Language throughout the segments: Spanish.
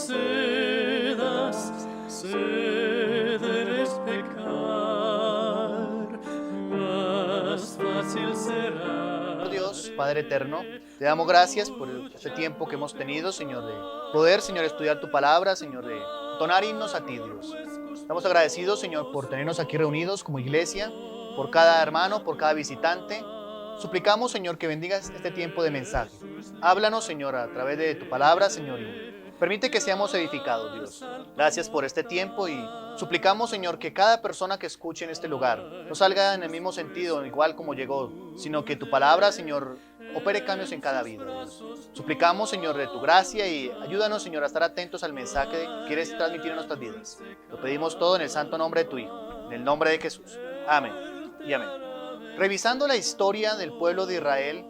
cedas, ceder es pecar, más fácil será. Dios, Padre eterno, te damos gracias por este tiempo que hemos tenido, Señor, de poder, Señor, estudiar tu palabra, Señor, de entonar himnos a ti, Dios. Estamos agradecidos, Señor, por tenernos aquí reunidos como iglesia, por cada hermano, por cada visitante. Suplicamos, Señor, que bendigas este tiempo de mensaje. Háblanos, Señor, a través de tu palabra, Señor, y permite que seamos edificados, Dios. Gracias por este tiempo y suplicamos, Señor, que cada persona que escuche en este lugar no salga en el mismo sentido, igual como llegó, sino que tu palabra, Señor, opere cambios en cada vida, Dios. Suplicamos, Señor, de tu gracia y ayúdanos, Señor, a estar atentos al mensaje que quieres transmitir en nuestras vidas. Lo pedimos todo en el santo nombre de tu Hijo, en el nombre de Jesús. Amén y amén. Revisando la historia del pueblo de Israel,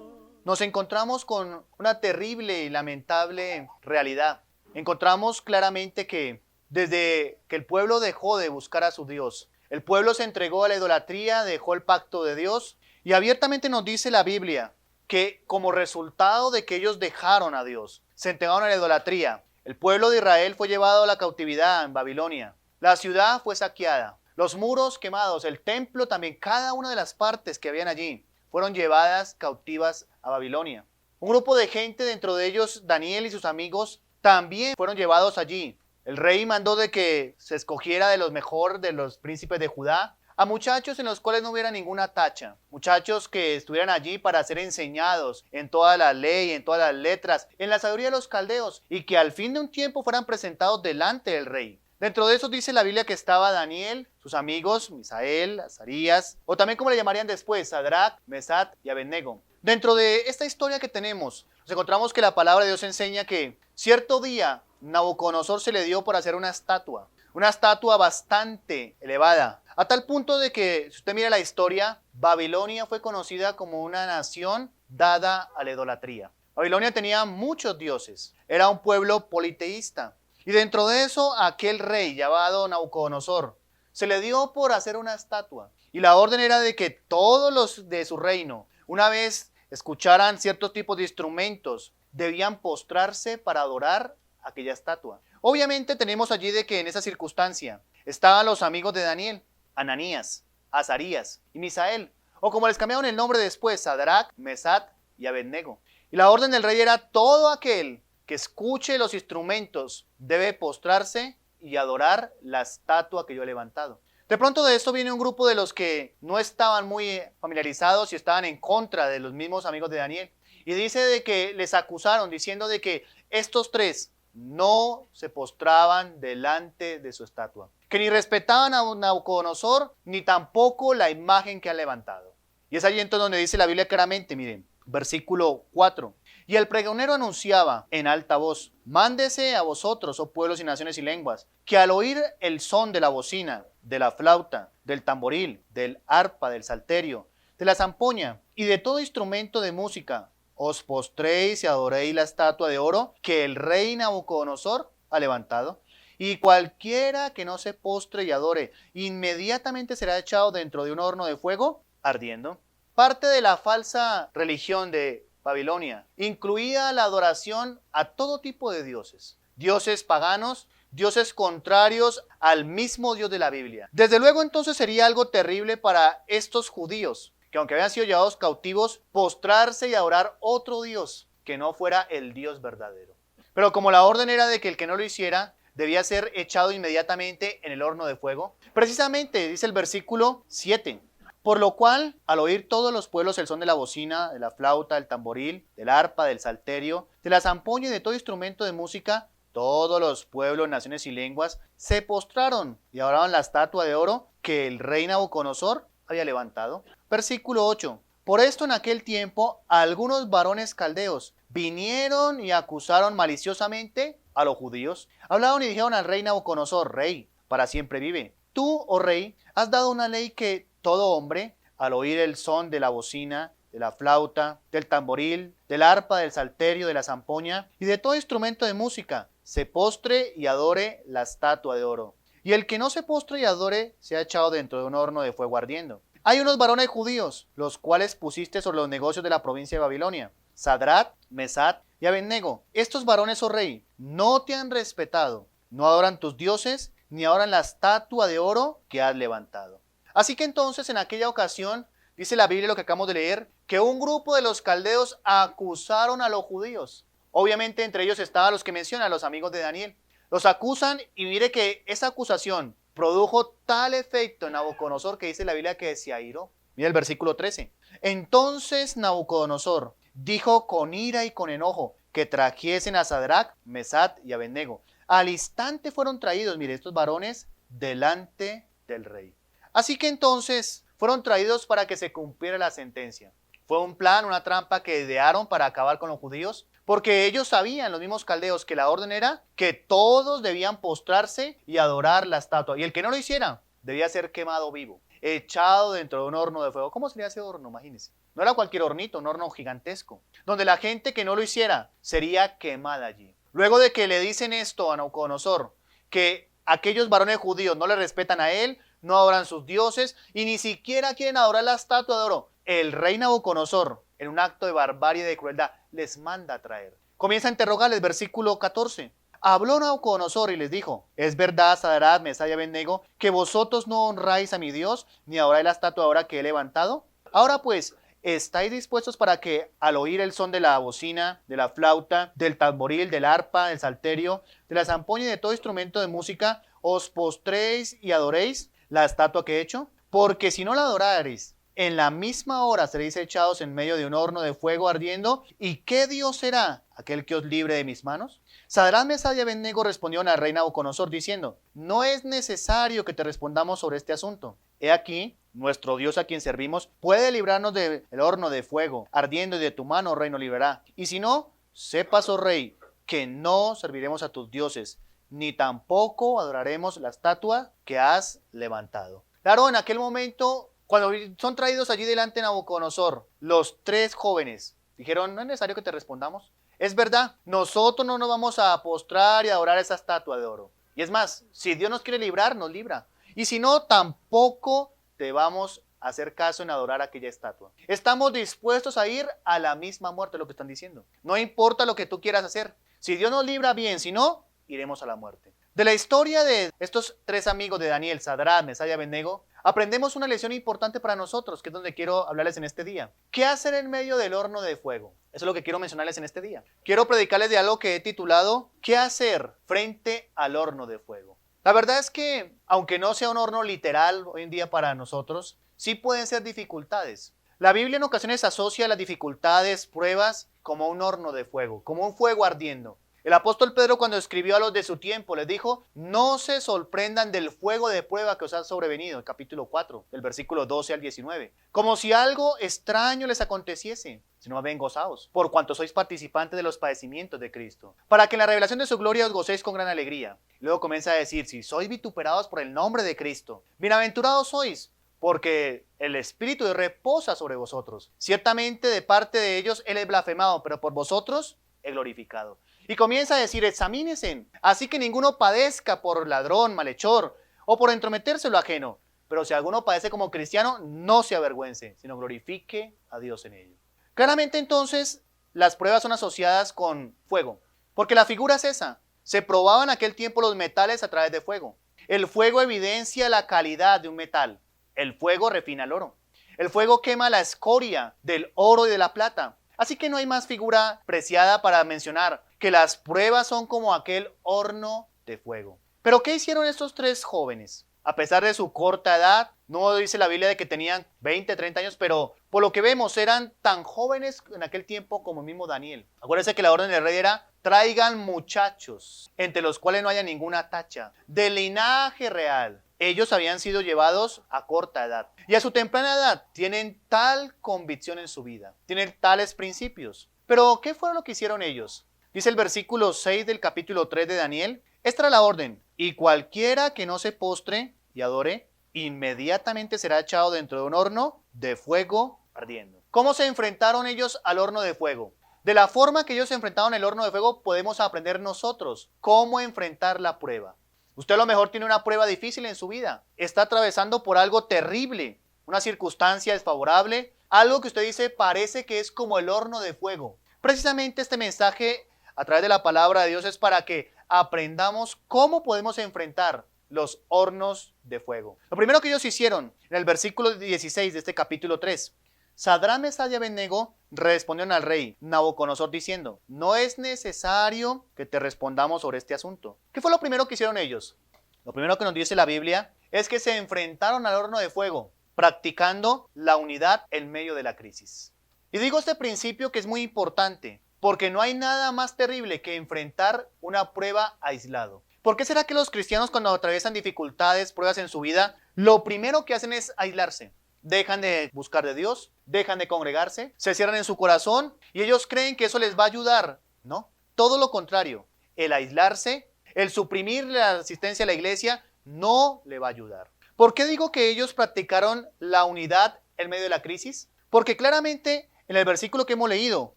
nos encontramos con una terrible y lamentable realidad. Encontramos claramente que desde que el pueblo dejó de buscar a su Dios, el pueblo se entregó a la idolatría, dejó el pacto de Dios, y abiertamente nos dice la Biblia que como resultado de que ellos dejaron a Dios, se entregaron a la idolatría, el pueblo de Israel fue llevado a la cautividad en Babilonia. La ciudad fue saqueada, los muros quemados, el templo también, cada una de las partes que habían allí fueron llevadas cautivas a Babilonia. Un grupo de gente, dentro de ellos Daniel y sus amigos, también fueron llevados allí. El rey mandó de que se escogiera de los mejor de los príncipes de Judá a muchachos en los cuales no hubiera ninguna tacha, muchachos que estuvieran allí para ser enseñados en toda la ley, en todas las letras, en la sabiduría de los caldeos, y que al fin de un tiempo fueran presentados delante del rey. Dentro de eso dice la Biblia que estaba Daniel, sus amigos, Misael, Azarías, o también como le llamarían después, Sadrach, Mesach y Abednego. Dentro de esta historia que tenemos, nos encontramos que la palabra de Dios enseña que cierto día Nabucodonosor se le dio por hacer una estatua bastante elevada, a tal punto de que, si usted mira la historia, Babilonia fue conocida como una nación dada a la idolatría. Babilonia tenía muchos dioses, era un pueblo politeísta. Y dentro de eso, aquel rey llamado Nabucodonosor se le dio por hacer una estatua. Y la orden era de que todos los de su reino, una vez escucharan ciertos tipos de instrumentos, debían postrarse para adorar aquella estatua. Obviamente tenemos allí de que en esa circunstancia estaban los amigos de Daniel, Ananías, Azarías y Misael, o como les cambiaron el nombre después, Sadrach, Mesach y Abednego. Y la orden del rey era todo aquel que escuche los instrumentos debe postrarse y adorar la estatua que yo he levantado. De pronto de esto viene un grupo de los que no estaban muy familiarizados y estaban en contra de los mismos amigos de Daniel. Y dice de que les acusaron diciendo de que estos tres no se postraban delante de su estatua, que ni respetaban a Nabucodonosor ni tampoco la imagen que han levantado. Y es allí entonces donde dice la Biblia claramente, miren, versículo 4. Y el pregonero anunciaba en alta voz: mándese a vosotros, oh pueblos y naciones y lenguas, que al oír el son de la bocina, de la flauta, del tamboril, del arpa, del salterio, de la zampoña y de todo instrumento de música, os postréis y adoréis la estatua de oro que el rey Nabucodonosor ha levantado. Y cualquiera que no se postre y adore, inmediatamente será echado dentro de un horno de fuego ardiendo. Parte de la falsa religión de Babilonia incluía la adoración a todo tipo de dioses, dioses paganos, dioses contrarios al mismo Dios de la Biblia. Desde luego entonces sería algo terrible para estos judíos, que aunque habían sido llevados cautivos, postrarse y adorar otro Dios que no fuera el Dios verdadero. Pero como la orden era de que el que no lo hiciera debía ser echado inmediatamente en el horno de fuego, precisamente dice el versículo 7. Por lo cual, al oír todos los pueblos el son de la bocina, de la flauta, del tamboril, del arpa, del salterio, de la zampoña y de todo instrumento de música, todos los pueblos, naciones y lenguas se postraron y adoraron la estatua de oro que el rey Nabucodonosor había levantado. Versículo 8. Por esto en aquel tiempo algunos varones caldeos vinieron y acusaron maliciosamente a los judíos. Hablaron y dijeron al rey Nabucodonosor: rey, para siempre vive. Tú, oh rey, has dado una ley que todo hombre, al oír el son de la bocina, de la flauta, del tamboril, del arpa, del salterio, de la zampoña y de todo instrumento de música, se postre y adore la estatua de oro. Y el que no se postre y adore sea echado dentro de un horno de fuego ardiendo. Hay unos varones judíos, los cuales pusiste sobre los negocios de la provincia de Babilonia, Sadrat, Mesat y Abednego. Estos varones, oh rey, no te han respetado, no adoran tus dioses, ni adoran la estatua de oro que has levantado. Así que entonces en aquella ocasión, dice la Biblia lo que acabamos de leer, que un grupo de los caldeos acusaron a los judíos. Obviamente entre ellos estaban los que mencionan, los amigos de Daniel. Los acusan y mire que esa acusación produjo tal efecto en Nabucodonosor que dice la Biblia que se airó. Mira el versículo 13. Entonces Nabucodonosor dijo con ira y con enojo que trajesen a Sadrach, Mesat y Abednego. Al instante fueron traídos, mire, estos varones delante del rey. Así que entonces fueron traídos para que se cumpliera la sentencia. Fue un plan, una trampa que idearon para acabar con los judíos, porque ellos sabían, los mismos caldeos, que la orden era que todos debían postrarse y adorar la estatua. Y el que no lo hiciera debía ser quemado vivo, echado dentro de un horno de fuego. ¿Cómo sería ese horno? Imagínense. No era cualquier hornito, un horno gigantesco, donde la gente que no lo hiciera sería quemada allí. Luego de que le dicen esto a Nabucodonosor, que aquellos varones judíos no le respetan a él, no adoran sus dioses y ni siquiera quieren adorar la estatua de oro, el rey Nabucodonosor, en un acto de barbarie y de crueldad, les manda a traer. Comienza a interrogarles, versículo 14. Habló Nabucodonosor y les dijo: ¿es verdad, Sadrach, Mesach y Abednego, que vosotros no honráis a mi Dios, ni adoráis la estatua de oro que he levantado? Ahora pues, ¿estáis dispuestos para que al oír el son de la bocina, de la flauta, del tamboril, del arpa, del salterio, de la zampoña y de todo instrumento de música, os postréis y adoréis la estatua que he hecho? Porque si no la adorareis, en la misma hora seréis echados en medio de un horno de fuego ardiendo. ¿Y qué Dios será aquel que os libre de mis manos? Sadrach, Mesach y Abednego respondieron al rey Nabucodonosor diciendo: no es necesario que te respondamos sobre este asunto. He aquí, nuestro Dios a quien servimos puede librarnos del horno de fuego ardiendo, y de tu mano, rey, nos librará. Y si no, sepas, oh rey, que no serviremos a tus dioses, ni tampoco adoraremos la estatua que has levantado. Claro, en aquel momento, cuando son traídos allí delante de Nabucodonosor, los tres jóvenes dijeron: no es necesario que te respondamos. Es verdad, nosotros no nos vamos a postrar y adorar esa estatua de oro. Y es más, si Dios nos quiere librar, nos libra. Y si no, tampoco te vamos a hacer caso en adorar aquella estatua. Estamos dispuestos a ir a la misma muerte, lo que están diciendo. No importa lo que tú quieras hacer. Si Dios nos libra, bien. Si no, iremos a la muerte. De la historia de estos tres amigos de Daniel, Sadrach, Mesach y Abednego, aprendemos una lección importante para nosotros, que es donde quiero hablarles en este día. ¿Qué hacer en medio del horno de fuego? Eso es lo que quiero mencionarles en este día. Quiero predicarles de algo que he titulado ¿qué hacer frente al horno de fuego? La verdad es que, aunque no sea un horno literal hoy en día para nosotros, sí pueden ser dificultades. La Biblia en ocasiones asocia las dificultades, pruebas, como un horno de fuego, como un fuego ardiendo. El apóstol Pedro, cuando escribió a los de su tiempo, les dijo: no se sorprendan del fuego de prueba que os ha sobrevenido, el capítulo 4, del versículo 12 al 19. Como si algo extraño les aconteciese, sino bien gozaos, por cuanto sois participantes de los padecimientos de Cristo, para que en la revelación de su gloria os gocéis con gran alegría. Luego comienza a decir: si sois vituperados por el nombre de Cristo, bienaventurados sois, porque el Espíritu reposa sobre vosotros. Ciertamente de parte de ellos Él es blasfemado, pero por vosotros es glorificado. Y comienza a decir: examínense, así que ninguno padezca por ladrón, malhechor, o por entrometerse lo ajeno. Pero si alguno padece como cristiano, no se avergüence, sino glorifique a Dios en ello. Claramente entonces, las pruebas son asociadas con fuego, porque la figura es esa. Se probaban en aquel tiempo los metales a través de fuego. El fuego evidencia la calidad de un metal. El fuego refina el oro. El fuego quema la escoria del oro y de la plata. Así que no hay más figura preciada para mencionar que las pruebas son como aquel horno de fuego. ¿Pero qué hicieron estos tres jóvenes? A pesar de su corta edad, no dice la Biblia de que tenían 20, 30 años, pero por lo que vemos eran tan jóvenes en aquel tiempo como el mismo Daniel. Acuérdense que la orden del rey era: traigan muchachos, entre los cuales no haya ninguna tacha, de linaje real. Ellos habían sido llevados a corta edad y a su temprana edad tienen tal convicción en su vida, tienen tales principios. Pero ¿qué fue lo que hicieron ellos? Dice el versículo 6 del capítulo 3 de Daniel: esta era la orden, y cualquiera que no se postre y adore, inmediatamente será echado dentro de un horno de fuego ardiendo. ¿Cómo se enfrentaron ellos al horno de fuego? De la forma que ellos se enfrentaron al horno de fuego podemos aprender nosotros cómo enfrentar la prueba. Usted a lo mejor tiene una prueba difícil en su vida, está atravesando por algo terrible, una circunstancia desfavorable, algo que usted dice parece que es como el horno de fuego. Precisamente este mensaje a través de la palabra de Dios es para que aprendamos cómo podemos enfrentar los hornos de fuego. Lo primero que ellos hicieron en el versículo 16 de este capítulo 3, Sadrach, Mesach y Abednego respondieron al rey Nabucodonosor diciendo: no es necesario que te respondamos sobre este asunto. ¿Qué fue lo primero que hicieron ellos? Lo primero que nos dice la Biblia es que se enfrentaron al horno de fuego, practicando la unidad en medio de la crisis. Y digo este principio que es muy importante, porque no hay nada más terrible que enfrentar una prueba aislado. ¿Por qué será que los cristianos, cuando atraviesan dificultades, pruebas en su vida, lo primero que hacen es aislarse? Dejan de buscar de Dios, dejan de congregarse, se cierran en su corazón y ellos creen que eso les va a ayudar. No, todo lo contrario. El aislarse, el suprimir la asistencia a la iglesia, no le va a ayudar. ¿Por qué digo que ellos practicaron la unidad en medio de la crisis? Porque claramente en el versículo que hemos leído,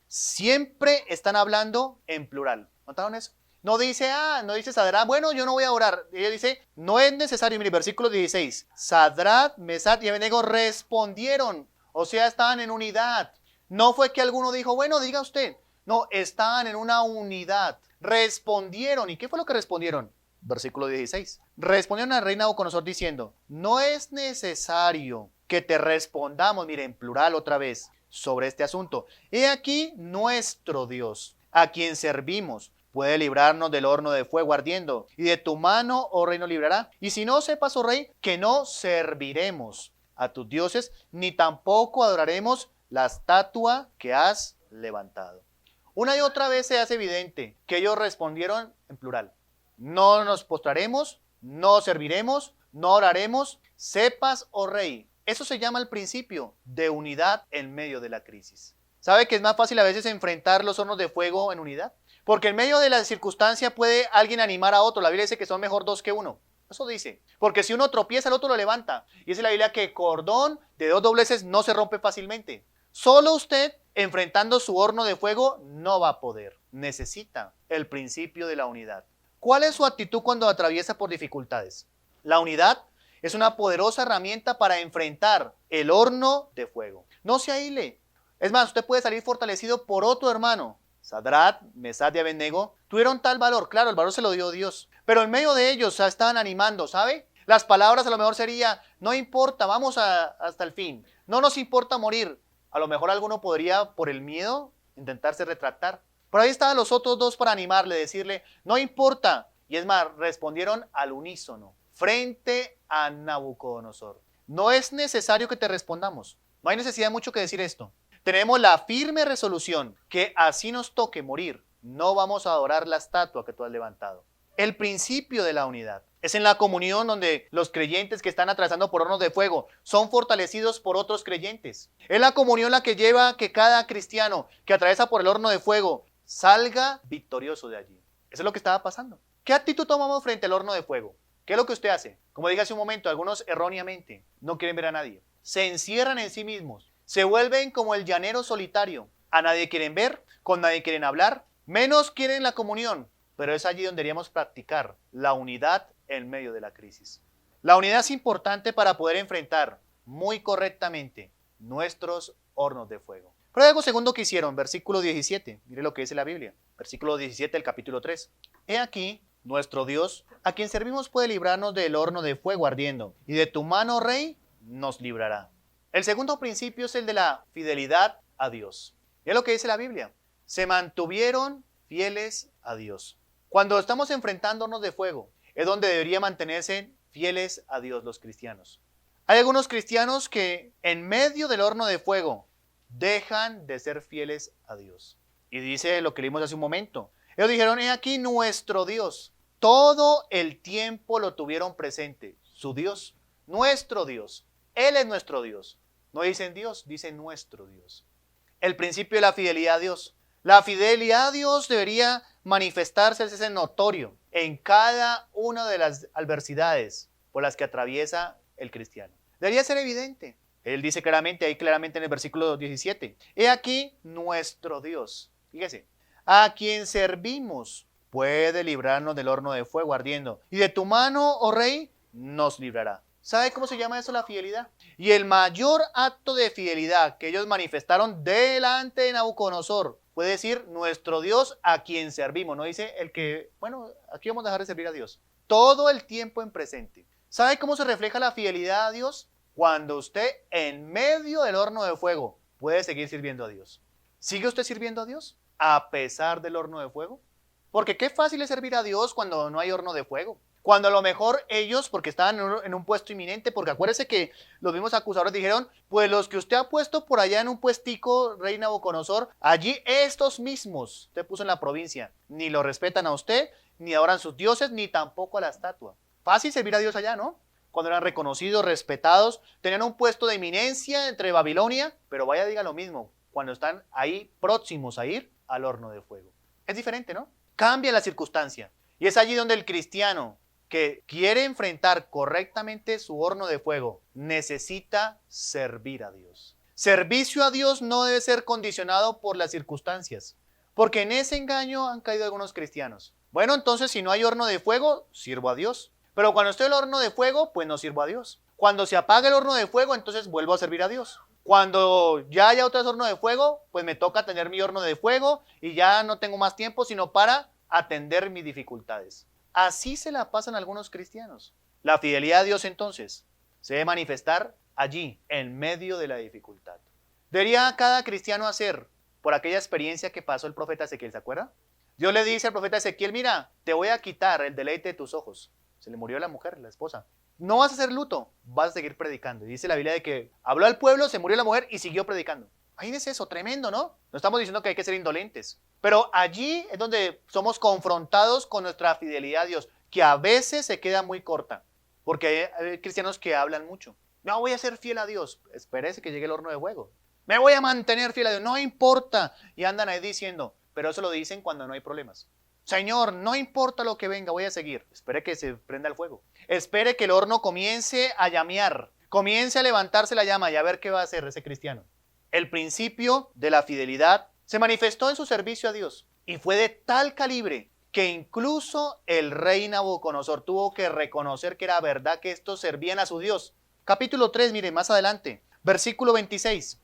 siempre están hablando en plural. ¿Notaron eso? No dice Sadrach, bueno, yo no voy a orar. Ella dice, no es necesario. Mire, versículo 16. Sadrach, Mesach y Abednego respondieron. O sea, estaban en unidad. No fue que alguno dijo, bueno, diga usted. No, estaban en una unidad. Respondieron. ¿Y qué fue lo que respondieron? Versículo 16. Respondieron al rey Nabucodonosor diciendo, no es necesario que te respondamos, mire, en plural otra vez, sobre este asunto. He aquí nuestro Dios, a quien servimos, puede librarnos del horno de fuego ardiendo, y de tu mano, oh rey, nos librará. Y si no, sepas, oh rey, que no serviremos a tus dioses, ni tampoco adoraremos la estatua que has levantado. Una y otra vez se hace evidente que ellos respondieron en plural. No nos postraremos, no serviremos, no oraremos. Sepas, oh rey. Eso se llama el principio de unidad en medio de la crisis. ¿Sabe que es más fácil a veces enfrentar los hornos de fuego en unidad? Porque en medio de la circunstancia puede alguien animar a otro. La Biblia dice que son mejor dos que uno. Eso dice. Porque si uno tropieza, el otro lo levanta. Y dice la Biblia que cordón de dos dobleces no se rompe fácilmente. Solo usted, enfrentando su horno de fuego, no va a poder. Necesita el principio de la unidad. ¿Cuál es su actitud cuando atraviesa por dificultades? La unidad es una poderosa herramienta para enfrentar el horno de fuego. No se aísle. Es más, usted puede salir fortalecido por otro hermano. Sadrach, Mesach y Abednego tuvieron tal valor. Claro, el valor se lo dio Dios. Pero en medio de ellos estaban animando, ¿sabe? Las palabras a lo mejor sería, no importa, vamos hasta el fin. No nos importa morir. A lo mejor alguno podría, por el miedo, intentarse retractar. Pero ahí estaban los otros dos para animarle, decirle, no importa. Y es más, respondieron al unísono, frente a Nabucodonosor. No es necesario que te respondamos. No hay necesidad mucho que decir esto. Tenemos la firme resolución que así nos toque morir, no vamos a adorar la estatua que tú has levantado. El principio de la unidad es en la comunión donde los creyentes que están atravesando por hornos de fuego son fortalecidos por otros creyentes. Es la comunión la que lleva a que cada cristiano que atraviesa por el horno de fuego salga victorioso de allí. Eso es lo que estaba pasando. ¿Qué actitud tomamos frente al horno de fuego? ¿Qué es lo que usted hace? Como dije hace un momento, algunos erróneamente no quieren ver a nadie. Se encierran en sí mismos. Se vuelven como el llanero solitario. A nadie quieren ver, con nadie quieren hablar, menos quieren la comunión. Pero es allí donde deberíamos practicar la unidad en medio de la crisis. La unidad es importante para poder enfrentar muy correctamente nuestros hornos de fuego. Pero hay algo segundo que hicieron, versículo 17. Mire lo que dice la Biblia. Versículo 17 del capítulo 3. He aquí, nuestro Dios, a quien servimos puede librarnos del horno de fuego ardiendo, y de tu mano, rey, nos librará. El segundo principio es el de la fidelidad a Dios. Y es lo que dice la Biblia. Se mantuvieron fieles a Dios. Cuando estamos enfrentando hornos de fuego, es donde debería mantenerse fieles a Dios los cristianos. Hay algunos cristianos que en medio del horno de fuego dejan de ser fieles a Dios. Y dice lo que leímos hace un momento. Ellos dijeron, he aquí nuestro Dios. Todo el tiempo lo tuvieron presente. Su Dios, nuestro Dios. Él es nuestro Dios. No dicen Dios, dicen nuestro Dios. El principio de la fidelidad a Dios. La fidelidad a Dios debería manifestarse, ese notorio, en cada una de las adversidades por las que atraviesa el cristiano. Debería ser evidente. Él dice claramente, ahí claramente en el versículo 17, he aquí nuestro Dios. Fíjese, a quien servimos puede librarnos del horno de fuego ardiendo, y de tu mano, oh rey, nos librará. ¿Sabe cómo se llama eso la fidelidad? Y el mayor acto de fidelidad que ellos manifestaron delante de Nabucodonosor puede decir nuestro Dios a quien servimos. No dice el que, bueno, aquí vamos a dejar de servir a Dios. Todo el tiempo en presente. ¿Sabe cómo se refleja la fidelidad a Dios? Cuando usted en medio del horno de fuego puede seguir sirviendo a Dios. ¿Sigue usted sirviendo a Dios a pesar del horno de fuego? Porque qué fácil es servir a Dios cuando no hay horno de fuego. Cuando a lo mejor ellos, porque estaban en un puesto inminente, porque acuérdese que los mismos acusadores dijeron, pues los que usted ha puesto por allá en un puestico, rey Nabucodonosor, allí estos mismos, usted puso en la provincia, ni lo respetan a usted, ni adoran sus dioses, ni tampoco a la estatua. Fácil servir a Dios allá, ¿no? Cuando eran reconocidos, respetados, tenían un puesto de eminencia entre Babilonia, pero vaya, diga lo mismo, cuando están ahí próximos a ir al horno de fuego. Es diferente, ¿no? Cambia la circunstancia. Y es allí donde el cristiano que quiere enfrentar correctamente su horno de fuego necesita servir a Dios. Servicio a Dios no debe ser condicionado por las circunstancias, porque en ese engaño han caído algunos cristianos. Bueno, entonces si no hay horno de fuego, sirvo a Dios. Pero cuando esté el horno de fuego, pues no sirvo a Dios. Cuando se apague el horno de fuego, entonces vuelvo a servir a Dios. Cuando ya haya otro horno de fuego, pues me toca tener mi horno de fuego y ya no tengo más tiempo sino para atender mis dificultades. Así se la pasan algunos cristianos. La fidelidad a Dios entonces se debe manifestar allí, en medio de la dificultad. Debería cada cristiano hacer por aquella experiencia que pasó el profeta Ezequiel, ¿se acuerda? Dios le dice al profeta Ezequiel, mira, te voy a quitar el deleite de tus ojos. Se le murió la mujer, la esposa. No vas a hacer luto, vas a seguir predicando. Y dice la Biblia de que habló al pueblo, se murió la mujer y siguió predicando. Imagínense eso, tremendo, ¿no? No estamos diciendo que hay que ser indolentes. Pero allí es donde somos confrontados con nuestra fidelidad a Dios, que a veces se queda muy corta. Porque hay cristianos que hablan mucho. No voy a ser fiel a Dios. Espérese que llegue el horno de fuego. Me voy a mantener fiel a Dios. No importa. Y andan ahí diciendo, pero eso lo dicen cuando no hay problemas. Señor, no importa lo que venga, voy a seguir. Espere que se prenda el fuego. Espere que el horno comience a llamear. Comience a levantarse la llama y a ver qué va a hacer ese cristiano. El principio de la fidelidad se manifestó en su servicio a Dios y fue de tal calibre que incluso el rey Nabucodonosor tuvo que reconocer que era verdad que estos servían a su Dios. Capítulo 3, mire, más adelante, versículo 26.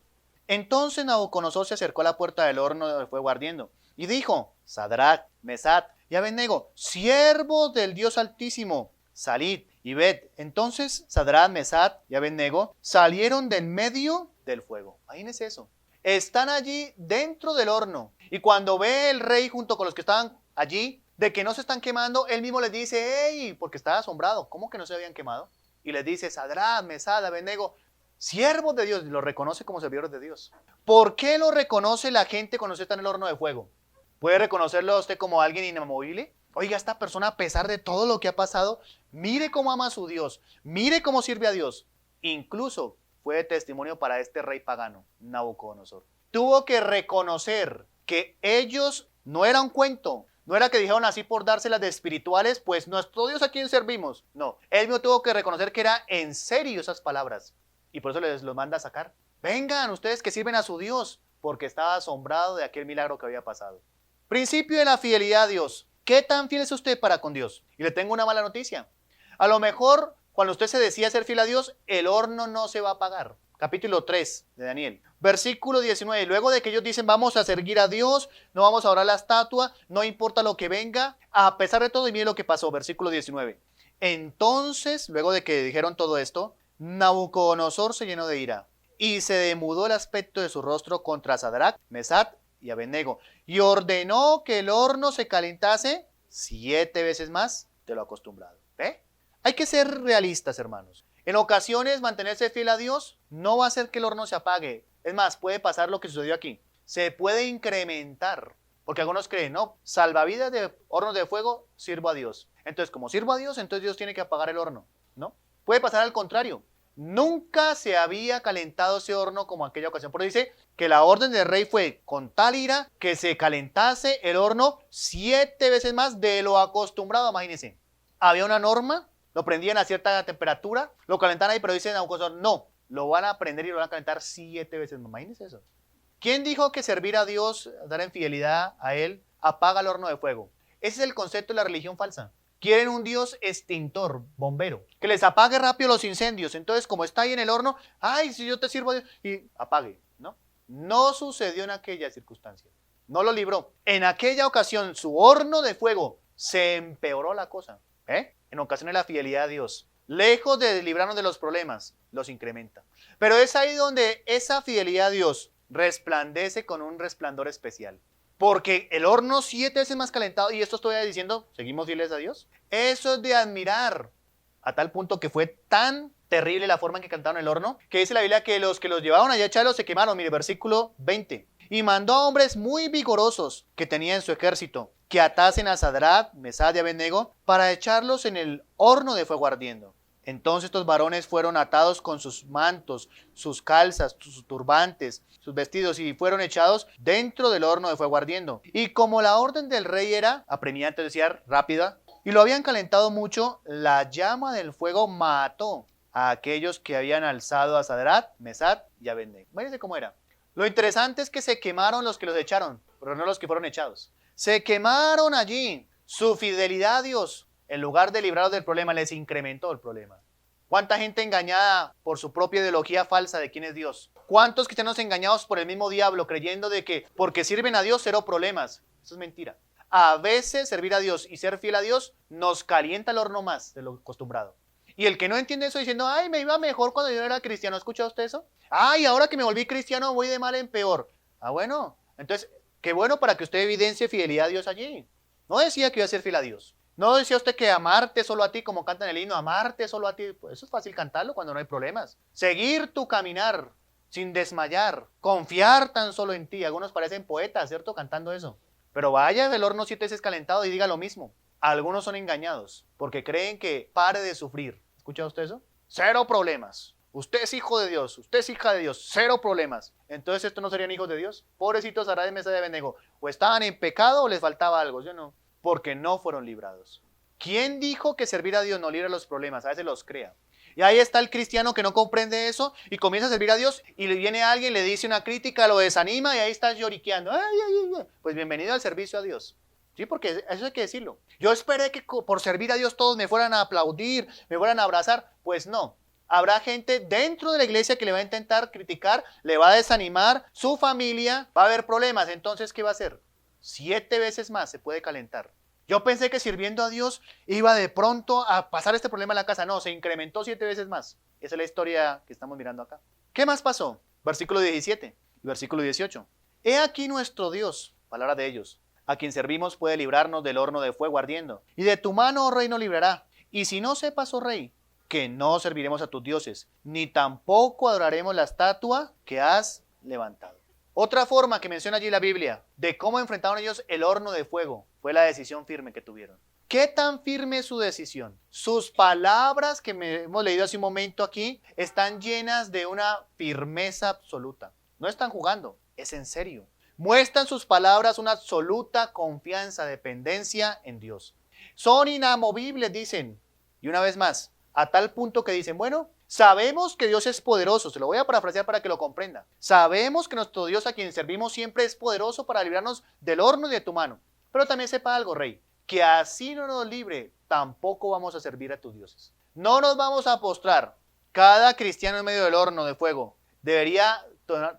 Entonces Nabucodonosor se acercó a la puerta del horno de fuego ardiendo y dijo, Sadrach, Mesach y Abednego, siervos del Dios Altísimo, salid y ved. Entonces Sadrach, Mesach y Abednego salieron del medio del fuego. Imagínense eso. Están allí dentro del horno. Y cuando ve el rey junto con los que estaban allí, de que no se están quemando, él mismo les dice, ¡hey! Porque estaba asombrado. ¿Cómo que no se habían quemado? Y les dice, Sadrach, Mesach, Abednego, siervos de Dios. Y los reconoce como servidores de Dios. ¿Por qué lo reconoce la gente cuando usted está en el horno de fuego? ¿Puede reconocerlo a usted como alguien inamovible? Oiga, esta persona, a pesar de todo lo que ha pasado, mire cómo ama a su Dios, mire cómo sirve a Dios. Incluso fue de testimonio para este rey pagano, Nabucodonosor. Tuvo que reconocer que ellos no era un cuento, no era que dijeron así por dárselas de espirituales, pues nuestro Dios a quien servimos. No, él mismo tuvo que reconocer que era en serio esas palabras. Y por eso les los manda a sacar. Vengan ustedes que sirven a su Dios, porque estaba asombrado de aquel milagro que había pasado. Principio de la fidelidad a Dios. ¿Qué tan fiel es usted para con Dios? Y le tengo una mala noticia. A lo mejor, cuando usted se decía ser fiel a Dios, el horno no se va a apagar. Capítulo 3 de Daniel. Versículo 19. Luego de que ellos dicen, vamos a servir a Dios, no vamos a orar la estatua, no importa lo que venga, a pesar de todo, y mire lo que pasó. Versículo 19. Entonces, luego de que dijeron todo esto, Nabucodonosor se llenó de ira y se demudó el aspecto de su rostro contra Sadrach, Mesach y Abednego, y ordenó que el horno se calentase 7 veces más de lo acostumbrado. ¿Ve? Hay que ser realistas, hermanos. En ocasiones, mantenerse fiel a Dios no va a hacer que el horno se apague. Es más, puede pasar lo que sucedió aquí. Se puede incrementar, porque algunos creen, no, salvavidas de hornos de fuego, sirvo a Dios. Entonces, como sirvo a Dios, entonces Dios tiene que apagar el horno, ¿no? Puede pasar al contrario. Nunca se había calentado ese horno como aquella ocasión. Por eso dice que la orden del rey fue con tal ira que se calentase el horno 7 veces más de lo acostumbrado. Imagínense, había una norma, lo prendían a cierta temperatura, lo calentaban ahí, pero dice Nabucodonosor, no, lo van a prender y lo van a calentar 7 veces más. Imagínense eso. ¿Quién dijo que servir a Dios, dar en fidelidad a Él, apaga el horno de fuego? Ese es el concepto de la religión falsa. Quieren un Dios extintor, bombero, que les apague rápido los incendios. Entonces, como está ahí en el horno, ay, si yo te sirvo a Dios, y apague, ¿no? No sucedió en aquella circunstancia. no lo libró. En aquella ocasión su horno de fuego se empeoró la cosa. En ocasiones la fidelidad a Dios, lejos de librarnos de los problemas, los incrementa. Pero es ahí donde esa fidelidad a Dios resplandece con un resplandor especial. Porque el horno 7 veces más calentado, y esto estoy diciendo, ¿seguimos fieles a Dios? Eso es de admirar, a tal punto que fue tan terrible la forma en que calentaron el horno, que dice la Biblia que los llevaron allá a echarlo se quemaron. Mire, versículo 20. Y mandó a hombres muy vigorosos que tenía en su ejército, que atasen a Sadrach, Mesach y Abednego, para echarlos en el horno de fuego ardiendo. Entonces estos varones fueron atados con sus mantos, sus calzas, sus turbantes, sus vestidos, y fueron echados dentro del horno de fuego ardiendo. Y como la orden del rey era apremiante, decía, rápida, y lo habían calentado mucho, la llama del fuego mató a aquellos que habían alzado a Sadrach, Mesach y Abednego. Imagínense cómo era. Lo interesante es que se quemaron los que los echaron, pero no los que fueron echados. Se quemaron allí. Su fidelidad a Dios, en lugar de librarlos del problema, les incrementó el problema. ¿Cuánta gente engañada por su propia ideología falsa de quién es Dios? ¿Cuántos cristianos engañados por el mismo diablo, creyendo de que porque sirven a Dios, cero problemas? Eso es mentira. A veces servir a Dios y ser fiel a Dios nos calienta el horno más de lo acostumbrado. Y el que no entiende eso diciendo, ay, me iba mejor cuando yo era cristiano, ¿ha escuchado usted eso? Ay, ahora que me volví cristiano voy de mal en peor. Ah, bueno, entonces, qué bueno para que usted evidencie fidelidad a Dios allí. No decía que iba a ser fiel a Dios. No decía usted que amarte solo a ti, como canta en el himno, amarte solo a ti. Pues eso es fácil cantarlo cuando no hay problemas. Seguir tu caminar sin desmayar, confiar tan solo en ti. Algunos parecen poetas, ¿cierto? Cantando eso. Pero vaya el horno 7 veces calentado y diga lo mismo. Algunos son engañados porque creen que pare de sufrir. ¿Escucha usted eso? Cero problemas. Usted es hijo de Dios, usted es hija de Dios, cero problemas. Entonces, ¿estos no serían hijos de Dios? Pobrecitos Sadrach, Mesach y Abednego. O estaban en pecado o les faltaba algo. Yo no. Porque no fueron librados. ¿Quién dijo que servir a Dios no libra los problemas? A veces los crea. Y ahí está el cristiano que no comprende eso y comienza a servir a Dios y le viene alguien, le dice una crítica, lo desanima y ahí está lloriqueando. Ay, ay, ay. Pues bienvenido al servicio a Dios. Sí, porque eso hay que decirlo. Yo esperé que por servir a Dios todos me fueran a aplaudir, me fueran a abrazar. Pues no. Habrá gente dentro de la iglesia que le va a intentar criticar, le va a desanimar, su familia, va a haber problemas. Entonces, ¿qué va a hacer? 7 veces más se puede calentar. Yo pensé que sirviendo a Dios iba de pronto a pasar este problema en la casa. No, se incrementó 7 veces más. Esa es la historia que estamos mirando acá. ¿Qué más pasó? Versículo 17 y versículo 18. He aquí nuestro Dios, palabra de ellos, a quien servimos puede librarnos del horno de fuego ardiendo. Y de tu mano, oh rey, nos librará. Y si no sepas, oh rey, que no serviremos a tus dioses, ni tampoco adoraremos la estatua que has levantado. Otra forma que menciona allí la Biblia de cómo enfrentaron ellos el horno de fuego fue la decisión firme que tuvieron. ¿Qué tan firme es su decisión? Sus palabras que hemos leído hace un momento aquí están llenas de una firmeza absoluta. No están jugando, es en serio. Muestran sus palabras una absoluta confianza, dependencia en Dios. Son inamovibles, dicen. Y una vez más, a tal punto que dicen, bueno, sabemos que Dios es poderoso, se lo voy a parafrasear para que lo comprenda. Sabemos que nuestro Dios a quien servimos siempre es poderoso para librarnos del horno y de tu mano. Pero también sepa algo, rey, que así no nos libre, tampoco vamos a servir a tus dioses. No nos vamos a postrar. Cada cristiano en medio del horno de fuego debería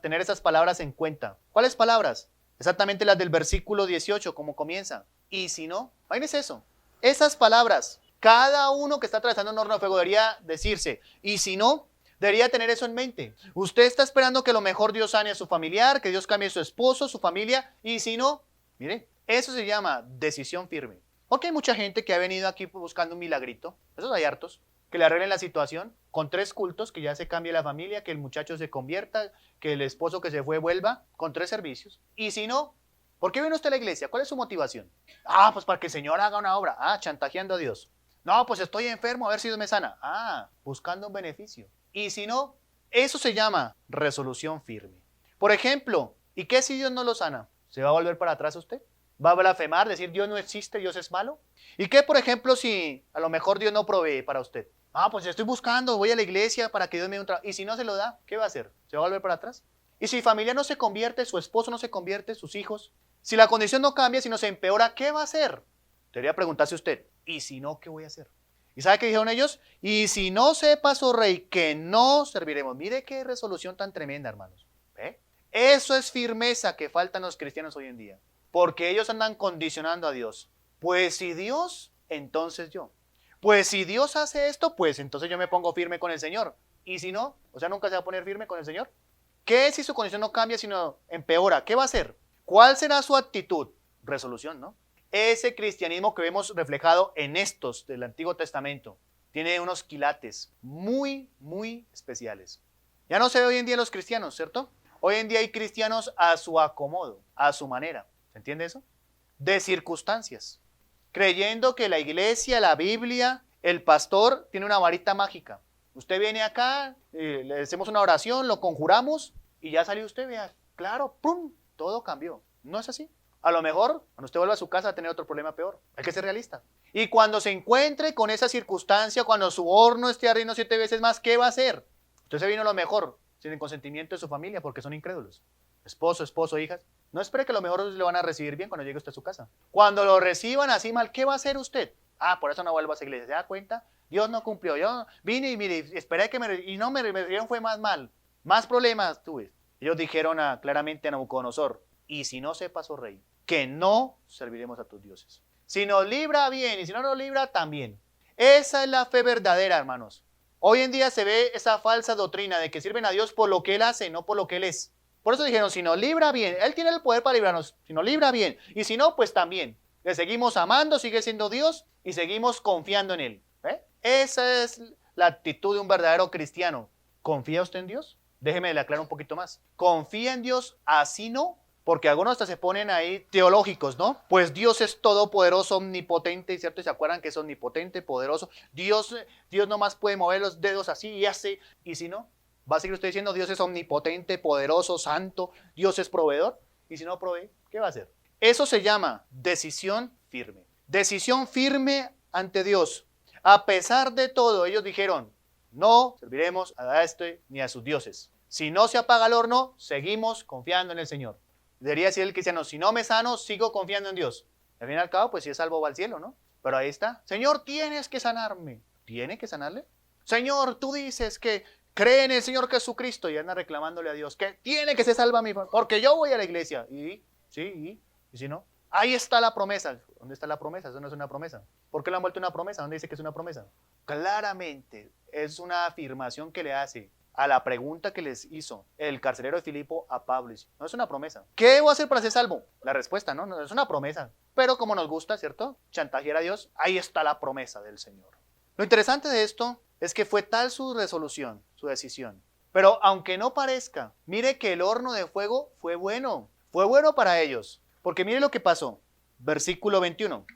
tener esas palabras en cuenta. ¿Cuáles palabras? Exactamente las del versículo 18, como comienza. Y si no, imagínense eso. Esas palabras, cada uno que está atravesando un horno de fuego debería decirse, y si no, debería tener eso en mente. Usted está esperando que lo mejor Dios sane a su familiar, que Dios cambie a su esposo, su familia, y si no, mire, eso se llama decisión firme. Porque hay mucha gente que ha venido aquí buscando un milagrito, esos hay hartos, que le arreglen la situación con 3 cultos, que ya se cambie la familia, que el muchacho se convierta, que el esposo que se fue vuelva, con 3 servicios. Y si no, ¿por qué viene usted a la iglesia? ¿Cuál es su motivación? Ah, pues para que el Señor haga una obra. Ah, chantajeando a Dios. No, pues estoy enfermo, a ver si Dios me sana. Ah, buscando un beneficio. Y si no, eso se llama resolución firme. Por ejemplo, ¿y qué si Dios no lo sana? ¿Se va a volver para atrás usted? ¿Va a blasfemar, decir Dios no existe, Dios es malo? ¿Y qué, por ejemplo, si a lo mejor Dios no provee para usted? Ah, pues estoy buscando, voy a la iglesia para que Dios me dé un trabajo. ¿Y si no se lo da, qué va a hacer? ¿Se va a volver para atrás? ¿Y si familia no se convierte, su esposo no se convierte, sus hijos? Si la condición no cambia, si no se empeora, ¿qué va a hacer? Debería preguntarse usted, ¿y si no, qué voy a hacer? ¿Y sabe qué dijeron ellos? Y si no sepas, oh rey, que no serviremos. Mire qué resolución tan tremenda, hermanos. ¿Ve? Eso es firmeza que faltan los cristianos hoy en día. Porque ellos andan condicionando a Dios. Pues si Dios, entonces yo. Pues si Dios hace esto, pues entonces yo me pongo firme con el Señor. Y si no, o sea, nunca se va a poner firme con el Señor. ¿Qué si su condición no cambia, sino empeora? ¿Qué va a hacer? ¿Cuál será su actitud? Resolución, ¿no? Ese cristianismo que vemos reflejado en estos del Antiguo Testamento tiene unos quilates muy, muy especiales. Ya no se ve hoy en día los cristianos, ¿cierto? Hoy en día hay cristianos a su acomodo, a su manera. ¿Se entiende eso? De circunstancias. Creyendo que la iglesia, la Biblia, el pastor tiene una varita mágica. Usted viene acá, le hacemos una oración, lo conjuramos y ya salió usted, vea, claro, ¡pum! Todo cambió. ¿No es así? A lo mejor, cuando usted vuelva a su casa, va a tener otro problema peor. Hay que ser realista. Y cuando se encuentre con esa circunstancia, cuando su horno esté ardiendo 7 veces más, ¿qué va a hacer? Usted se vino lo mejor, sin el consentimiento de su familia, porque son incrédulos. Esposo, hijas. No espere que lo mejor le van a recibir bien cuando llegue usted a su casa. Cuando lo reciban así mal, ¿qué va a hacer usted? Ah, por eso no vuelvo a esa iglesia. ¿Se da cuenta? Dios no cumplió. Yo vine y mire, esperé que y no me recibieron, fue más mal. Más problemas tuve. Ellos dijeron claramente a Nabucodonosor, y si no sepas, oh rey, que no serviremos a tus dioses. Si nos libra, bien, y si no nos libra, también. Esa es la fe verdadera, hermanos. Hoy en día se ve esa falsa doctrina de que sirven a Dios por lo que Él hace, no por lo que Él es. Por eso dijeron, si nos libra, bien. Él tiene el poder para librarnos. Si nos libra, bien. Y si no, pues también. Le seguimos amando, sigue siendo Dios y seguimos confiando en Él. Esa es la actitud de un verdadero cristiano. ¿Confía usted en Dios? Déjeme le aclarar un poquito más. ¿Confía en Dios? Así no. Porque algunos hasta se ponen ahí teológicos, ¿no? Pues Dios es todopoderoso, omnipotente, ¿cierto? ¿Y se acuerdan que es omnipotente, poderoso? Dios nomás puede mover los dedos así y hace. ¿Y si no? ¿Va a seguir usted diciendo Dios es omnipotente, poderoso, santo, Dios es proveedor? Y si no provee, ¿qué va a hacer? Eso se llama decisión firme. Decisión firme ante Dios. A pesar de todo, ellos dijeron, no serviremos a este ni a sus dioses. Si no se apaga el horno, seguimos confiando en el Señor. Debería decir el cristiano, si no me sano, sigo confiando en Dios. Al fin y al cabo, pues si es salvo va al cielo, ¿no? Pero ahí está. Señor, tienes que sanarme. ¿Tiene que sanarle? Señor, tú dices que cree en el Señor Jesucristo y anda reclamándole a Dios que tiene que ser salva mi familia, porque yo voy a la iglesia. ¿Y si no? Ahí está la promesa. ¿Dónde está la promesa? Eso no es una promesa. ¿Por qué lo han vuelto una promesa? ¿Dónde dice que es una promesa? Claramente es una afirmación que le hace a la pregunta que les hizo el carcelero de Filipo a Pablo. No es una promesa. ¿Qué debo hacer para ser salvo? La respuesta, no es una promesa. Pero como nos gusta, ¿cierto? Chantajear a Dios, ahí está la promesa del Señor. Lo interesante de esto es que fue tal su resolución, su decisión. Pero aunque no parezca, mire que el horno de fuego fue bueno para ellos. Porque mire lo que pasó. Versículo 21.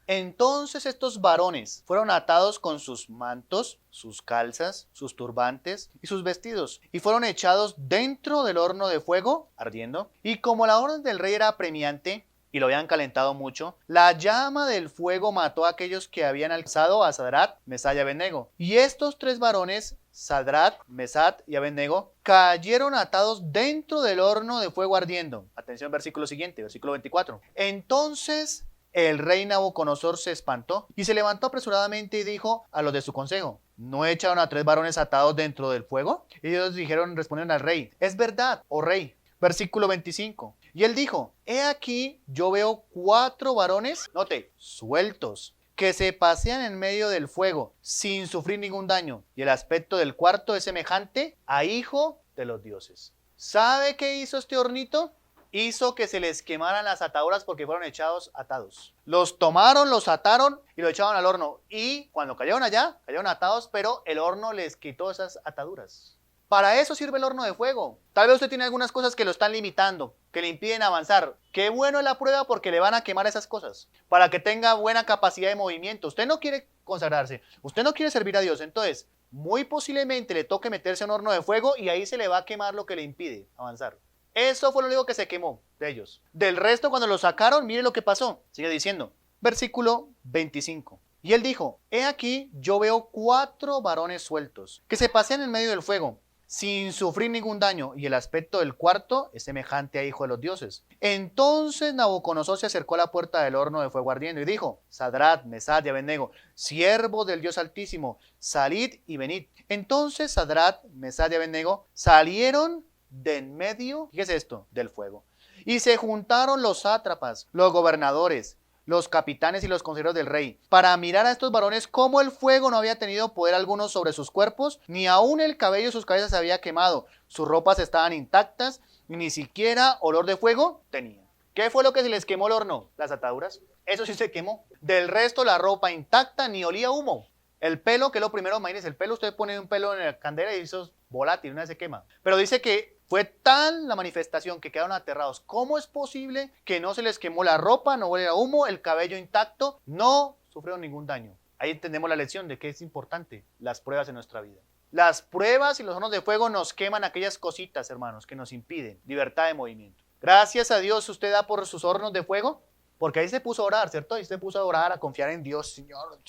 Entonces estos varones fueron atados con sus mantos, sus calzas, sus turbantes y sus vestidos, y fueron echados dentro del horno de fuego ardiendo. Y como la orden del rey era apremiante, y lo habían calentado mucho, la llama del fuego mató a aquellos que habían alzado a Sadrat, Mesad y Abednego. Y estos 3 varones, Sadrat, Mesad y Abednego, cayeron atados dentro del horno de fuego ardiendo. Atención, versículo siguiente, versículo 24. Entonces el rey Nabucodonosor se espantó y se levantó apresuradamente y dijo a los de su consejo, ¿no echaron a 3 varones atados dentro del fuego? Y ellos respondieron al rey, es verdad, oh rey. Versículo 25. Y él dijo, he aquí yo veo 4 varones, note, sueltos, que se pasean en medio del fuego sin sufrir ningún daño. Y el aspecto del cuarto es semejante a hijo de los dioses. ¿Sabe qué hizo este hornito? Hizo que se les quemaran las ataduras porque fueron echados atados. Los tomaron, los ataron y lo echaron al horno. Y cuando cayeron allá, cayeron atados, pero el horno les quitó esas ataduras. Para eso sirve el horno de fuego. Tal vez usted tiene algunas cosas que lo están limitando, que le impiden avanzar. Qué bueno es la prueba porque le van a quemar esas cosas, para que tenga buena capacidad de movimiento. Usted no quiere consagrarse, usted no quiere servir a Dios, entonces muy posiblemente le toque meterse en un horno de fuego y ahí se le va a quemar lo que le impide avanzar. Eso fue lo único que se quemó de ellos. Del resto, cuando lo sacaron, mire lo que pasó. Sigue diciendo, versículo 25. Y él dijo, he aquí yo veo 4 varones sueltos, que se pasean en medio del fuego, sin sufrir ningún daño, y el aspecto del cuarto es semejante a hijo de los dioses. Entonces Nabucodonosor se acercó a la puerta del horno de fuego ardiendo y dijo, Sadrat, Mesad y Abednego, siervos del Dios Altísimo, salid y venid. Entonces Sadrat, Mesad y Abednego salieron de en medio, fíjese esto, del fuego. Y se juntaron los sátrapas, los gobernadores, los capitanes y los consejeros del rey, para mirar a estos varones cómo el fuego no había tenido poder alguno sobre sus cuerpos, ni aun el cabello de sus cabezas se había quemado, sus ropas estaban intactas, y ni siquiera olor de fuego tenían. ¿Qué fue lo que se les quemó el horno? Las ataduras. Eso sí se quemó. Del resto la ropa intacta, ni olía humo. El pelo, que es lo primero, imagínense, el pelo, usted pone un pelo en la candela y eso es volátil, una vez se quema. Pero dice que fue tan la manifestación que quedaron aterrados. ¿Cómo es posible que no se les quemó la ropa, no huele a humo, el cabello intacto? No sufrieron ningún daño. Ahí entendemos la lección de que es importante las pruebas en nuestra vida. Las pruebas y los hornos de fuego nos queman aquellas cositas, hermanos, que nos impiden libertad de movimiento. Gracias a Dios usted da por sus hornos de fuego, porque ahí se puso a orar, ¿cierto? Ahí se puso a orar, a confiar en Dios. Señor,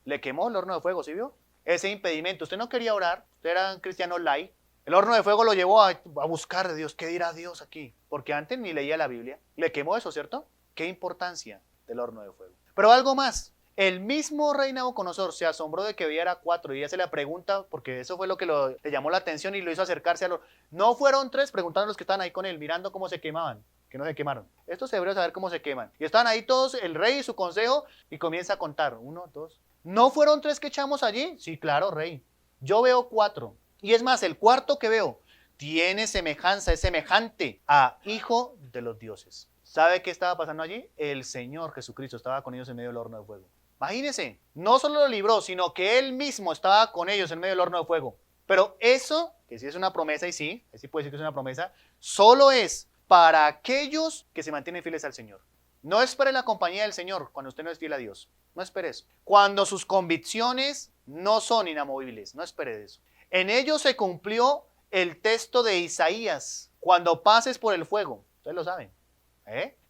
le quemó el horno de fuego, ¿sí vio? Ese impedimento. Usted no quería orar, usted era un cristiano light. El horno de fuego lo llevó a buscar de Dios. ¿Qué dirá Dios aquí? Porque antes ni leía la Biblia. Le quemó eso, ¿cierto? ¿Qué importancia del horno de fuego? Pero algo más. El mismo rey Nabucodonosor se asombró de que viera 4 y ella se le pregunta, porque eso fue lo que le llamó la atención y lo hizo acercarse a los... No fueron 3, preguntando a los que estaban ahí con él, mirando cómo se quemaban, que no se quemaron. Estos hebreos a ver cómo se queman. Y estaban ahí todos, el rey y su consejo, y comienza a contar. 1, 2. ¿No fueron 3 que echamos allí? Sí, claro, rey. Yo veo 4. Y es más, el cuarto que veo tiene semejanza, es semejante a hijo de los dioses. ¿Sabe qué estaba pasando allí? El Señor Jesucristo estaba con ellos en medio del horno de fuego. Imagínense, no solo lo libró, sino que Él mismo estaba con ellos en medio del horno de fuego. Pero eso, que sí es una promesa, y sí puede decir que es una promesa, solo es para aquellos que se mantienen fieles al Señor. No espere la compañía del Señor cuando usted no es fiel a Dios. No espere eso. Cuando sus convicciones no son inamovibles, no espere de eso. En ellos se cumplió el texto de Isaías, cuando pases por el fuego. Ustedes lo saben.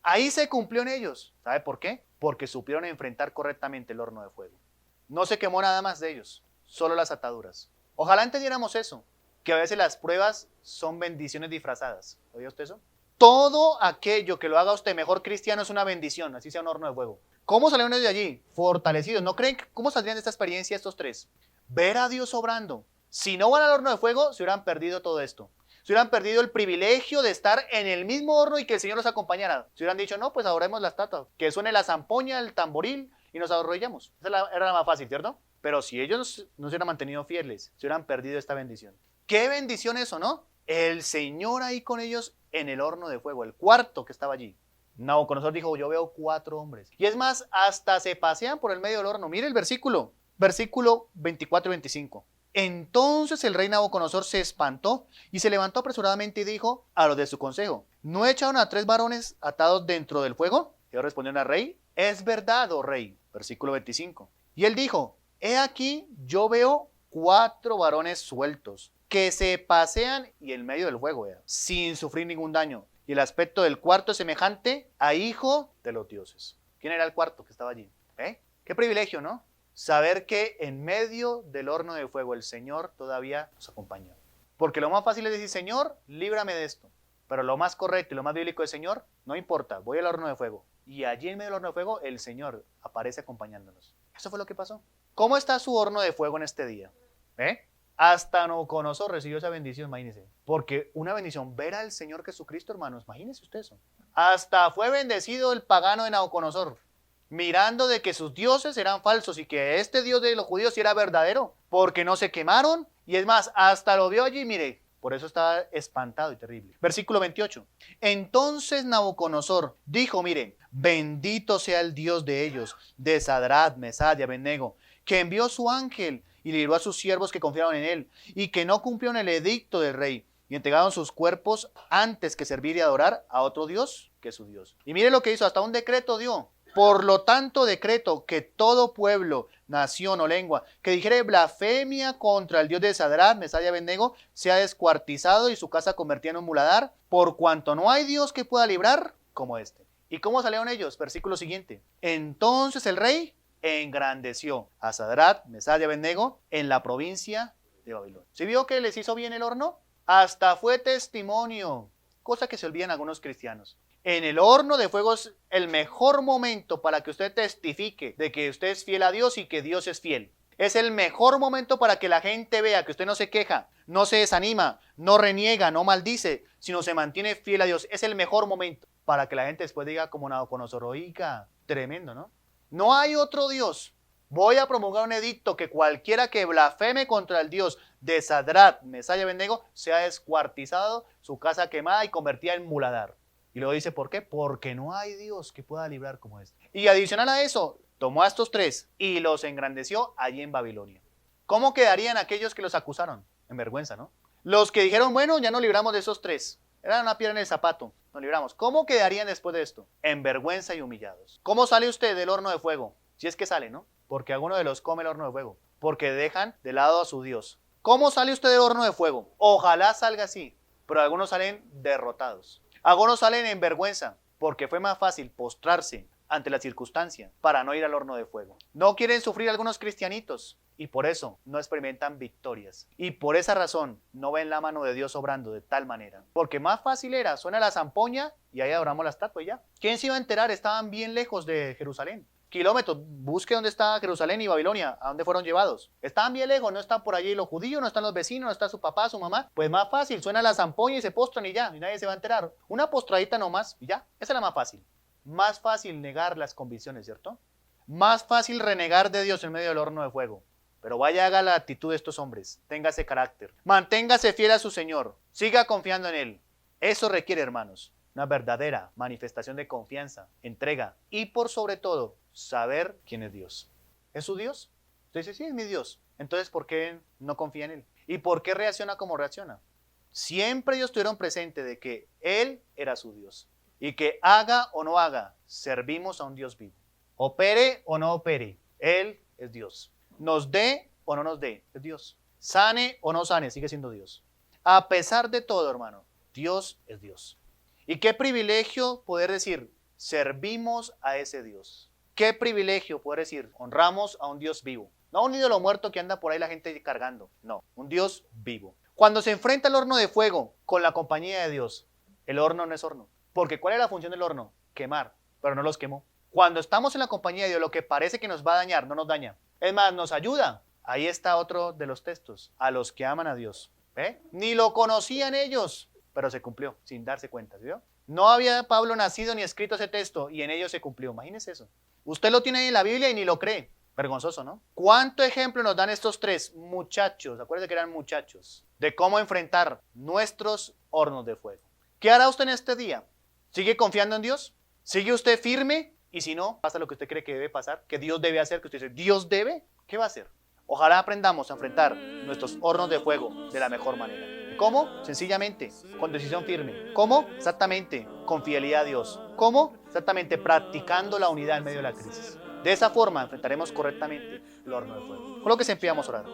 Ahí se cumplió en ellos. ¿Sabe por qué? Porque supieron enfrentar correctamente el horno de fuego. No se quemó nada más de ellos, solo las ataduras. Ojalá entendiéramos eso, que a veces las pruebas son bendiciones disfrazadas. ¿Oye usted eso? Todo aquello que lo haga usted mejor cristiano es una bendición, así sea un horno de fuego. ¿Cómo salieron de allí? Fortalecidos. ¿No creen cómo saldrían de esta experiencia estos 3? Ver a Dios obrando. Si no van al horno de fuego, se hubieran perdido todo esto. Se hubieran perdido el privilegio de estar en el mismo horno y que el Señor los acompañara. Se hubieran dicho, no, pues adoremos la estatua, que suene la zampoña, el tamboril y nos arrodillamos. Esa era la más fácil, ¿cierto? Pero si ellos no se hubieran mantenido fieles, se hubieran perdido esta bendición. ¿Qué bendición eso, no? El Señor ahí con ellos en el horno de fuego, el cuarto que estaba allí. Nabucodonosor dijo, yo veo 4 hombres. Y es más, hasta se pasean por el medio del horno. Mire el versículo 24 y 25. Entonces el rey Nabucodonosor se espantó y se levantó apresuradamente y dijo a los de su consejo, ¿no echaron a 3 varones atados dentro del fuego? Ellos respondieron al rey, es verdad, oh rey. Versículo 25. Y él dijo, he aquí, yo veo 4 varones sueltos que se pasean y en medio del fuego, sin sufrir ningún daño. Y el aspecto del cuarto es semejante a hijo de los dioses. ¿Quién era el cuarto que estaba allí? Qué privilegio, ¿no? Saber que en medio del horno de fuego el Señor todavía nos acompaña. Porque lo más fácil es decir, Señor, líbrame de esto. Pero lo más correcto y lo más bíblico es, Señor, no importa, voy al horno de fuego. Y allí en medio del horno de fuego el Señor aparece acompañándonos. Eso fue lo que pasó. ¿Cómo está su horno de fuego en este día? Hasta Nabucodonosor recibió esa bendición, imagínense. Porque una bendición, ver al Señor Jesucristo, hermanos, imagínense usted eso. Hasta fue bendecido el pagano de Nabucodonosor, mirando de que sus dioses eran falsos y que este Dios de los judíos sí era verdadero, porque no se quemaron, y es más, hasta lo vio allí, mire, por eso estaba espantado y terrible. Versículo 28. Entonces Nabucodonosor dijo, miren, bendito sea el Dios de ellos, de Sadrach, Mesach y Abednego, que envió su ángel y libró a sus siervos que confiaron en él, y que no cumplieron el edicto del rey, y entregaron sus cuerpos antes que servir y adorar a otro Dios que su Dios. Y mire lo que hizo, hasta un decreto dio. Por lo tanto, decreto que todo pueblo, nación o lengua que dijere blasfemia contra el Dios de Sadrach, Mesach y Abednego sea descuartizado y su casa convertida en un muladar, por cuanto no hay Dios que pueda librar como este. ¿Y cómo salieron ellos? Versículo siguiente. Entonces el rey engrandeció a Sadrach, Mesach y Abednego en la provincia de Babilonia. ¿Sí vio que les hizo bien el horno? Hasta fue testimonio, cosa que se olvidan algunos cristianos. En el horno de fuego es el mejor momento para que usted testifique de que usted es fiel a Dios y que Dios es fiel. Es el mejor momento para que la gente vea que usted no se queja, no se desanima, no reniega, no maldice, sino se mantiene fiel a Dios. Es el mejor momento para que la gente después diga como Nabucodonosor, oiga, tremendo, ¿no? No hay otro Dios. Voy a promulgar un edicto que cualquiera que blasfeme contra el Dios de Sadrach, Mesach y Abednego sea descuartizado, su casa quemada y convertida en muladar. Y luego dice, ¿por qué? Porque no hay Dios que pueda librar como este. Y adicional a eso, tomó a estos tres y los engrandeció allí en Babilonia. ¿Cómo quedarían aquellos que los acusaron? En vergüenza, ¿no? Los que dijeron, bueno, ya nos libramos de esos tres. Era una piedra en el zapato, nos libramos. ¿Cómo quedarían después de esto? En vergüenza y humillados. ¿Cómo sale usted del horno de fuego? Si es que sale, ¿no? Porque alguno de los come el horno de fuego. Porque dejan de lado a su Dios. ¿Cómo sale usted del horno de fuego? Ojalá salga así. Pero algunos salen derrotados. Algunos salen en vergüenza. Porque fue más fácil postrarse ante la circunstancia para no ir al horno de fuego. No quieren sufrir algunos cristianitos. Y por eso no experimentan victorias. Y por esa razón no ven la mano de Dios obrando de tal manera. Porque más fácil era, suena la zampoña y ahí adoramos la estatua y ya. ¿Quién se iba a enterar? Estaban bien lejos de Jerusalén. Kilómetros, busque dónde está Jerusalén y Babilonia, a dónde fueron llevados. Estaban bien lejos, no están por allí los judíos, no están los vecinos, no está su papá, su mamá. Pues más fácil, suena la zampoña y se postran y ya, y nadie se va a enterar. Una postradita nomás y ya, esa es la más fácil. Más fácil negar las convicciones, ¿cierto? Más fácil renegar de Dios en medio del horno de fuego. Pero vaya, haga la actitud de estos hombres, téngase carácter, manténgase fiel a su Señor, siga confiando en Él. Eso requiere, hermanos, una verdadera manifestación de confianza, entrega y por sobre todo, saber quién es Dios. ¿Es su Dios? Usted dice, sí, es mi Dios. Entonces, ¿por qué no confía en Él? ¿Y por qué reacciona como reacciona? Siempre ellos tuvieron presente de que Él era su Dios y que haga o no haga, servimos a un Dios vivo. Opere o no opere, Él es Dios. Nos dé o no nos dé, es Dios. Sane o no sane, sigue siendo Dios. A pesar de todo, hermano, Dios es Dios. Y qué privilegio poder decir, servimos a ese Dios. Qué privilegio poder decir, honramos a un Dios vivo. No a un ídolo muerto que anda por ahí la gente cargando. No, un Dios vivo. Cuando se enfrenta el horno de fuego con la compañía de Dios, el horno no es horno. Porque ¿cuál es la función del horno? Quemar, pero no los quemó. Cuando estamos en la compañía de Dios, lo que parece que nos va a dañar, no nos daña. Es más, nos ayuda. Ahí está otro de los textos. A los que aman a Dios. Ni lo conocían ellos, pero se cumplió sin darse cuenta. ¿Sí? No había Pablo nacido ni escrito ese texto y en ellos se cumplió. Imagínese eso. Usted lo tiene ahí en la Biblia y ni lo cree. Vergonzoso, ¿no? ¿Cuánto ejemplo nos dan estos tres muchachos? Acuérdense que eran muchachos. De cómo enfrentar nuestros hornos de fuego. ¿Qué hará usted en este día? ¿Sigue confiando en Dios? ¿Sigue usted firme? Y si no, pasa lo que usted cree que debe pasar, que Dios debe hacer, que usted dice, ¿Dios debe? ¿Qué va a hacer? Ojalá aprendamos a enfrentar nuestros hornos de fuego de la mejor manera. ¿Cómo? Sencillamente, con decisión firme. ¿Cómo? Exactamente, con fidelidad a Dios. ¿Cómo? Exactamente, practicando la unidad en medio de la crisis. De esa forma enfrentaremos correctamente el horno de fuego. Con lo que se empezamos a orar.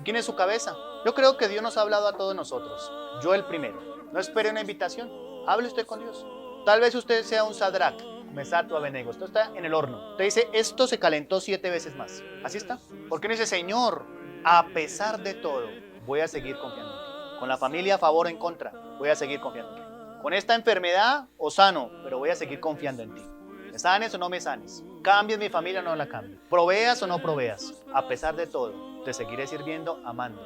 ¿Quién es su cabeza? Yo creo que Dios nos ha hablado a todos nosotros. Yo el primero. No espere una invitación. Hable usted con Dios. Tal vez usted sea un Sadrach, Mesach o Abednego. Esto está en el horno. Usted dice, esto se calentó 7 veces más. Así está. ¿Por qué no dice, Señor, a pesar de todo, voy a seguir confiando en ti? Con la familia a favor o en contra, voy a seguir confiando en ti. Con esta enfermedad o sano, pero voy a seguir confiando en ti. ¿Me sanes o no me sanes? ¿Cambies mi familia o no la cambies? ¿Proveas o no proveas? A pesar de todo, te seguiré sirviendo, amando.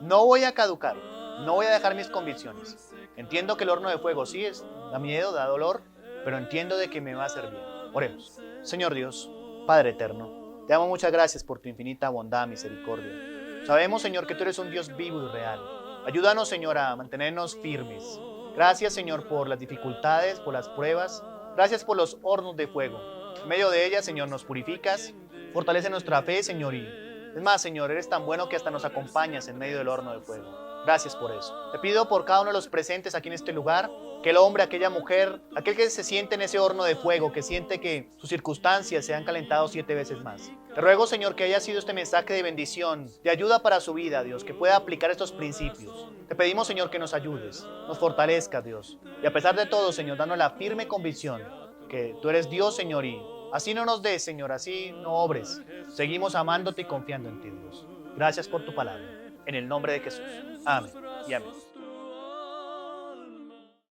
No voy a caducar. No voy a dejar mis convicciones. Entiendo que el horno de fuego sí da miedo, da dolor, pero entiendo de que me va a hacer bien. Oremos. Señor Dios, Padre eterno, te damos muchas gracias por tu infinita bondad, misericordia. Sabemos, Señor, que tú eres un Dios vivo y real. Ayúdanos, Señor, a mantenernos firmes. Gracias, Señor, por las dificultades, por las pruebas. Gracias por los hornos de fuego. En medio de ellas, Señor, nos purificas, fortalece nuestra fe, Señor. Y es más, Señor, eres tan bueno que hasta nos acompañas en medio del horno de fuego. Gracias por eso. Te pido por cada uno de los presentes aquí en este lugar, que el hombre, aquella mujer, aquel que se siente en ese horno de fuego, que siente que sus circunstancias se han calentado 7 veces más. Te ruego, Señor, que haya sido este mensaje de bendición, de ayuda para su vida, Dios, que pueda aplicar estos principios. Te pedimos, Señor, que nos ayudes, nos fortalezcas, Dios. Y a pesar de todo, Señor, danos la firme convicción que tú eres Dios, Señor, y así no nos des, Señor, así no obres. Seguimos amándote y confiando en ti, Dios. Gracias por tu palabra. En el nombre de Jesús. Amén y amén.